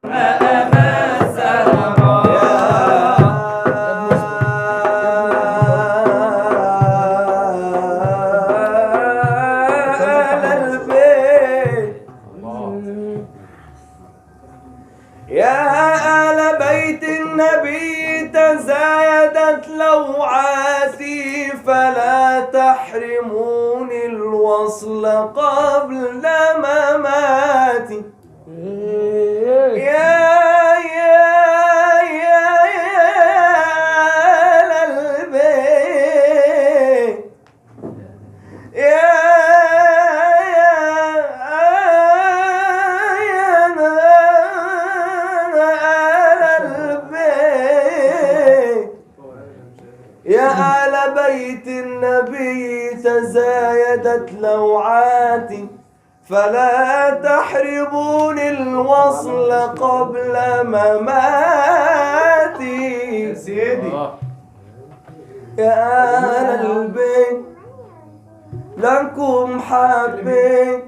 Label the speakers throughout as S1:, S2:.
S1: يا آل بيت النبي تزايدت لوعاتي فلا تحرموني الوصل قبل مماتي. يا آل البيت يا آل بيت النبي تزايدت لوعاتي فلا تحرموني الوصل قبل مماتي.
S2: يا سيدي
S1: يا آل البيت لكم حبيت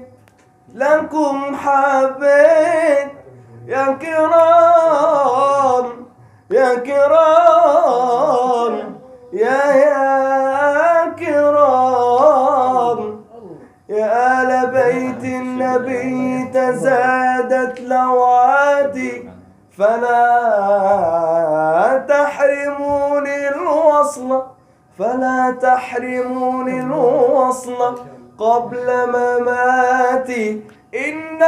S1: لكم حبيت يا كرام يا كرام يا كرام. يا آل بيت النبي تزادت لوعاتي فلا تحرموني الوصل فلا تحرموني الوصل قبل مماتي. إن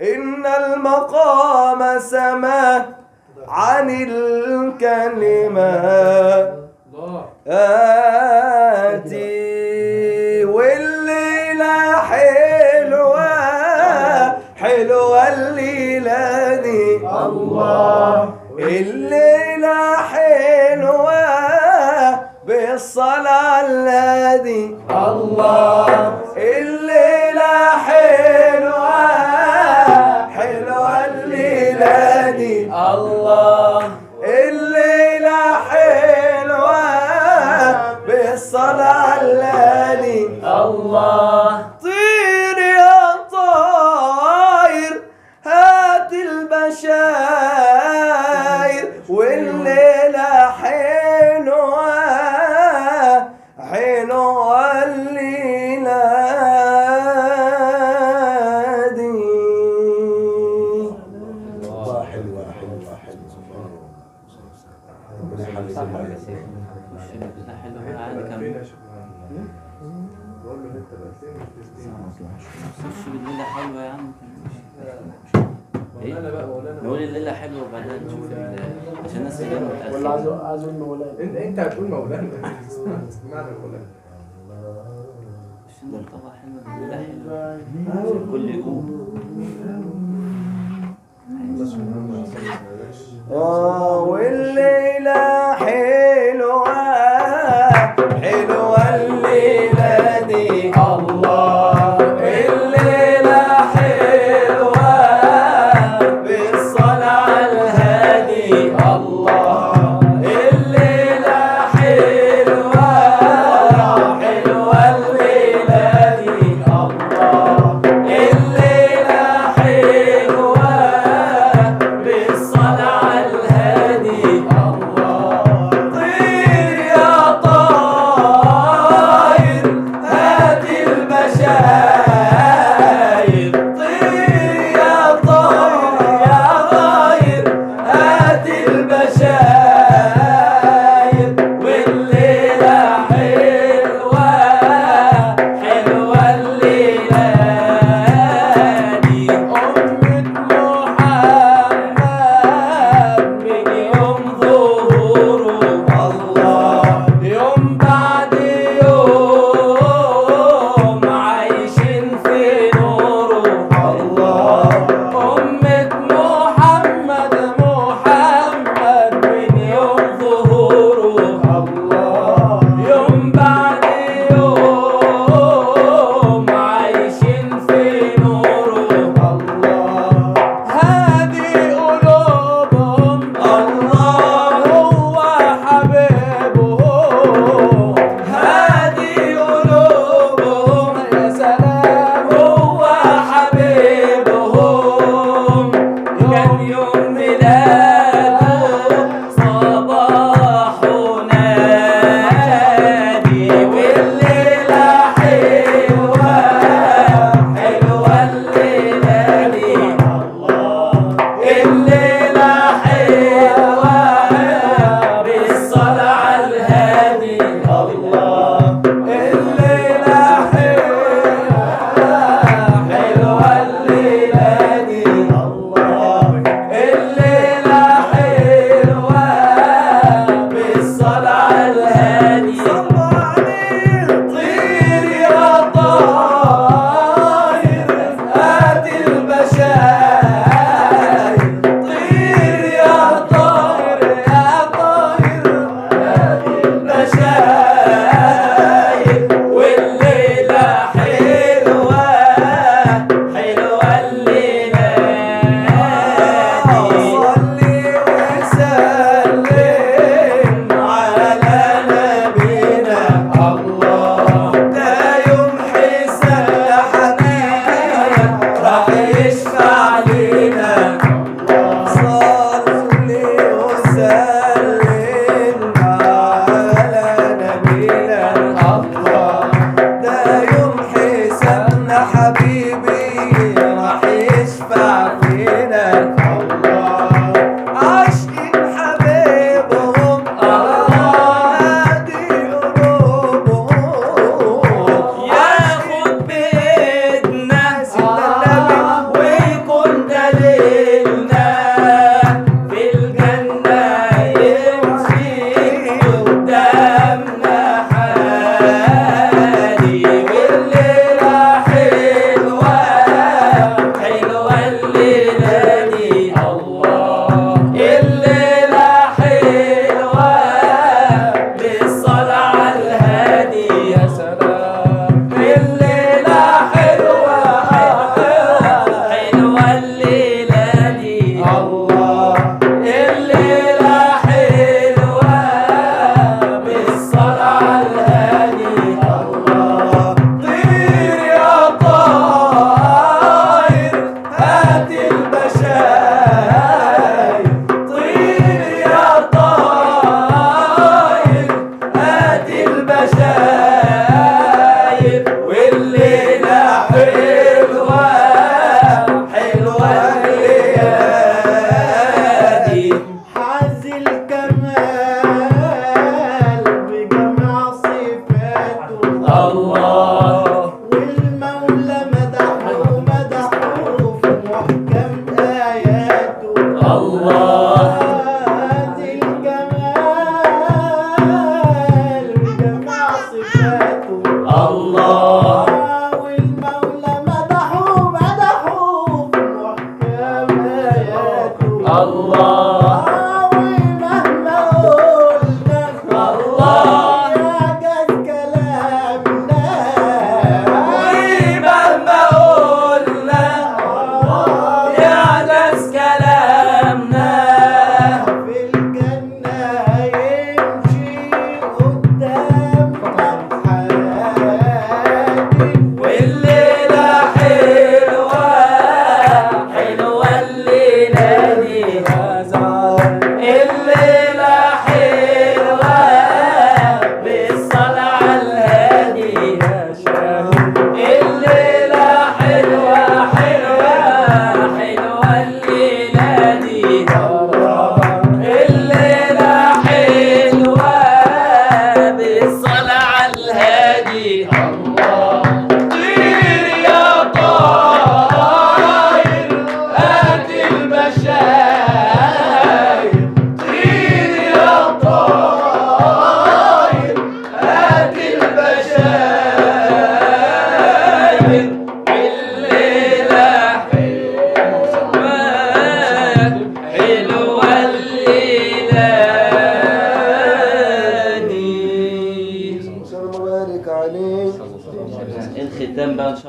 S1: إن المقام سما عن الكلمات آتي والليلة حلوة حلوة الليلة دي الله. الليلة حلوة بالصلاة الذي الله. الليلة حلوة حلوة الليلة دي الله. الليلة حلوة بالصلاة الذي الله. طير يا طاير هات البشاير والليلة حلوة حلوة الليلة دي.
S2: الله حلوة حلوة حلوة. ربنا يحفظك يا سيدي.
S3: الليلة حلوة يا عم. نقول الليلة حلوة وبعدين نشوف عشان الناس تجينا
S4: ولا عايز مولانا.
S2: انت هتقول مولانا. اسمعنا مولانا.
S3: عشان طبعا حلوة الليلة حلوة عشان الكل يقوم.
S1: والليلة حلوة حلوة الليلة دي الله. الليلة حلوة بالصلاة الهادي الله. الليلة حلوة حلوة الليلة دي الله. الليلة حلوة بالصلاة الهادي الله. طير يا طاير هات البشاير